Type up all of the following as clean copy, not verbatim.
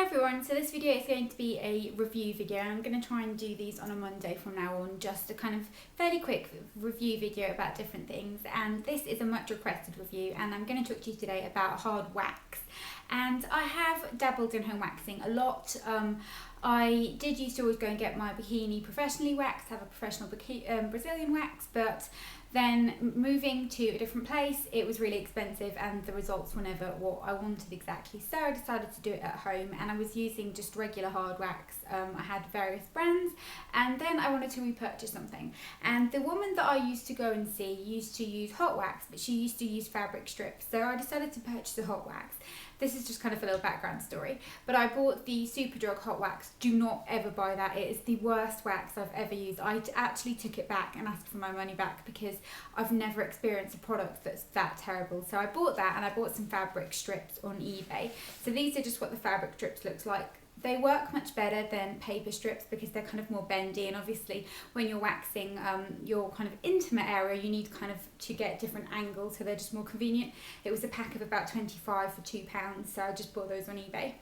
everyone, so this video is going to be a review video and I'm going to try and do these on a Monday from now on, just a kind of fairly quick review video about different things, and this is a much requested review and I'm going to talk to you today about hard wax. And I have dabbled in home waxing a lot. I did used to always go and get my bikini professionally waxed, have a professional Brazilian wax, but then moving to a different place, it was really expensive and the results were never what I wanted exactly. So I decided to do it at home and I was using just regular hard wax. I had various brands and then I wanted to repurchase something. And the woman that I used to go and see used to use hot wax, but she used to use fabric strips. So I decided to purchase a hot wax. This is just kind of a little background story, but I bought the Superdrug hot wax. Do not ever buy that. It is the worst wax I've ever used. I actually took it back and asked for my money back because I've never experienced a product that's that terrible. So I bought that and I bought some fabric strips on eBay. So these are just what the fabric strips looks like. They work much better than paper strips because they're kind of more bendy, and obviously when you're waxing your kind of intimate area, you need kind of to get different angles, so they're just more convenient. It was a pack of about 25 for £2, so I just bought those on eBay.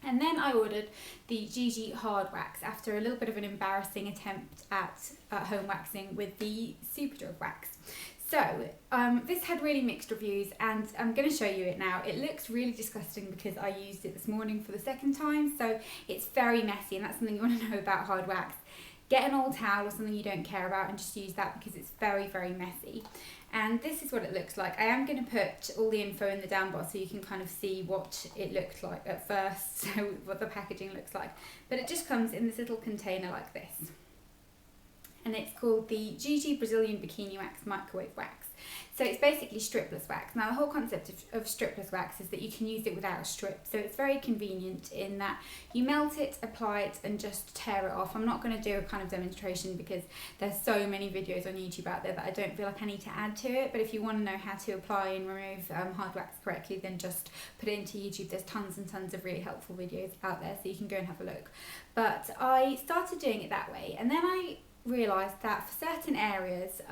And then I ordered the Gigi hard wax after a little bit of an embarrassing attempt at home waxing with the Superdrug wax. So this had really mixed reviews and I'm going to show you it now. It looks really disgusting because I used it this morning for the second time, so it's very messy, and that's something you want to know about hard wax. Get an old towel or something you don't care about and just use that because it's very, very messy. And this is what it looks like. I am going to put all the info in the down bar so you can kind of see what it looked like at first, so what the packaging looks like. But it just comes in this little container like this. And it's called the Gigi Brazilian Bikini Wax Microwave Wax. So it's basically stripless wax. Now the whole concept of stripless wax is that you can use it without a strip. So it's very convenient in that you melt it, apply it and just tear it off. I'm not going to do a kind of demonstration because there's so many videos on YouTube out there that I don't feel like I need to add to it. But if you want to know how to apply and remove hard wax correctly, then just put it into YouTube. There's tons and tons of really helpful videos out there, so you can go and have a look. But I started doing it that way, and then I realised that for certain areas,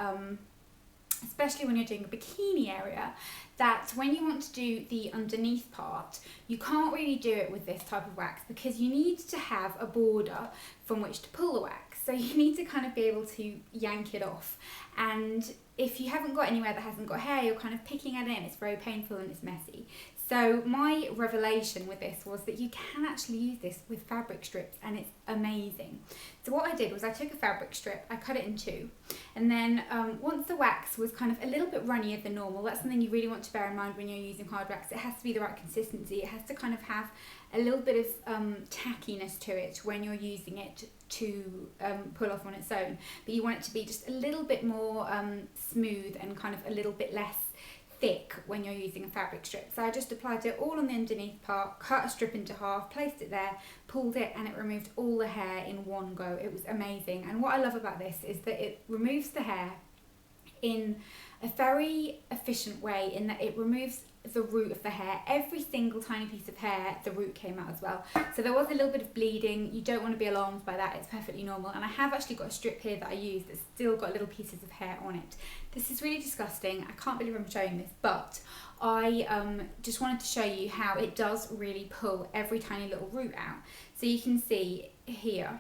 especially when you're doing a bikini area, that when you want to do the underneath part, you can't really do it with this type of wax because you need to have a border from which to pull the wax. So you need to kind of be able to yank it off. And if you haven't got anywhere that hasn't got hair, you're kind of picking at it and it's very painful and it's messy. So my revelation with this was that you can actually use this with fabric strips and it's amazing. So what I did was I took a fabric strip, I cut it in two, and then once the wax was kind of a little bit runnier than normal, that's something you really want to bear in mind when you're using hard wax. It has to be the right consistency. It has to kind of have a little bit of tackiness to it when you're using it to pull off on its own. But you want it to be just a little bit more smooth and kind of a little bit less thick when you're using a fabric strip. So I just applied it all on the underneath part, cut a strip into half, placed it there, pulled it, and it removed all the hair in one go. It was amazing. And what I love about this is that it removes the hair in a very efficient way, in that it removes the root of the hair. Every single tiny piece of hair, the root came out as well. So there was a little bit of bleeding. You don't want to be alarmed by that. It's perfectly normal. And I have actually got a strip here that I use that's still got little pieces of hair on it. This is really disgusting. I can't believe I'm showing this, but I just wanted to show you how it does really pull every tiny little root out. So you can see here,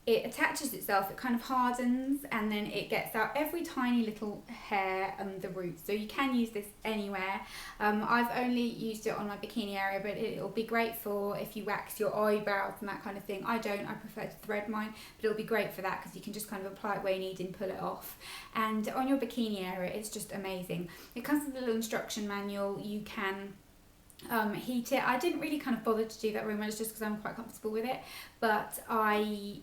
it attaches itself, it kind of hardens, and then it gets out every tiny little hair and the roots. So you can use this anywhere. I've only used it on my bikini area, but it'll be great for if you wax your eyebrows and that kind of thing. I don't, I prefer to thread mine, but it'll be great for that because you can just kind of apply it where you need and pull it off. And on your bikini area, it's just amazing. It comes with a little instruction manual. You can heat it. I didn't really kind of bother to do that very much just because I'm quite comfortable with it, but I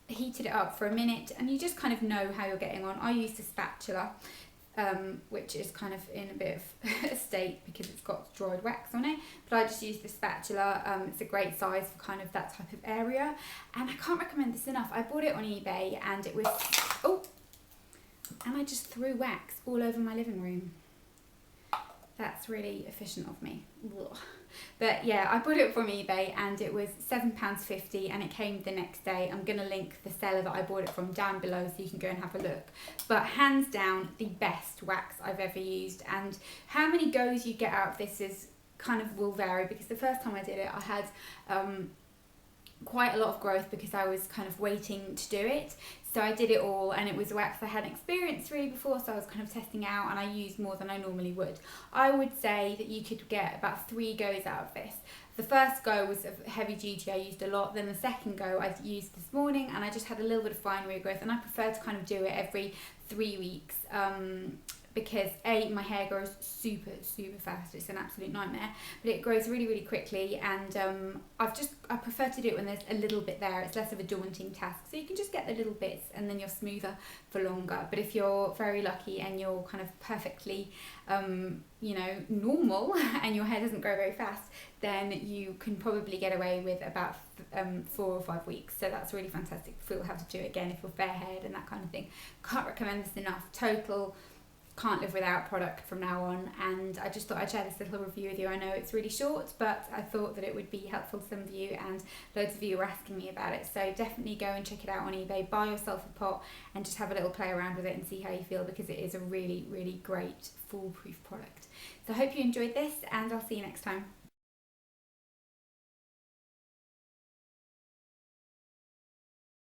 heated it up for a minute and you just kind of know how you're getting on. I used a spatula, which is kind of in a bit of a state because it's got dried wax on it, but I just used the spatula. It's a great size for kind of that type of area, and I can't recommend this enough. I bought it on eBay and it was, and I just threw wax all over my living room. That's really efficient of me. Ugh. But yeah, I bought it from eBay and it was £7.50 and it came the next day. I'm going to link the seller that I bought it from down below so you can go and have a look. But hands down, the best wax I've ever used. And how many goes you get out of this is kind of will vary, because the first time I did it I had quite a lot of growth because I was kind of waiting to do it. So I did it all, and it was wax I hadn't experienced really before, so I was kind of testing out, and I used more than I normally would. I would say that you could get about 3 goes out of this. The first go was heavy duty, I used a lot. Then the second go I used this morning, and I just had a little bit of fine regrowth, and I prefer to kind of do it every 3 weeks. Because my hair grows super fast. It's an absolute nightmare, but it grows really quickly, and I prefer to do it when there's a little bit there. It's less of a daunting task, so you can just get the little bits and then you're smoother for longer. But if you're very lucky and you're kind of perfectly normal and your hair doesn't grow very fast, then you can probably get away with about 4 or 5 weeks. So that's really fantastic. Feel have to do it again if you're fair haired and that kind of thing. Can't recommend this enough. Total can't live without product from now on, and I just thought I'd share this little review with you. I know it's really short, but I thought that it would be helpful to some of you, and loads of you were asking me about it. So definitely go and check it out on eBay, buy yourself a pot and just have a little play around with it and see how you feel, because it is a really great foolproof product. So I hope you enjoyed this, and I'll see you next time.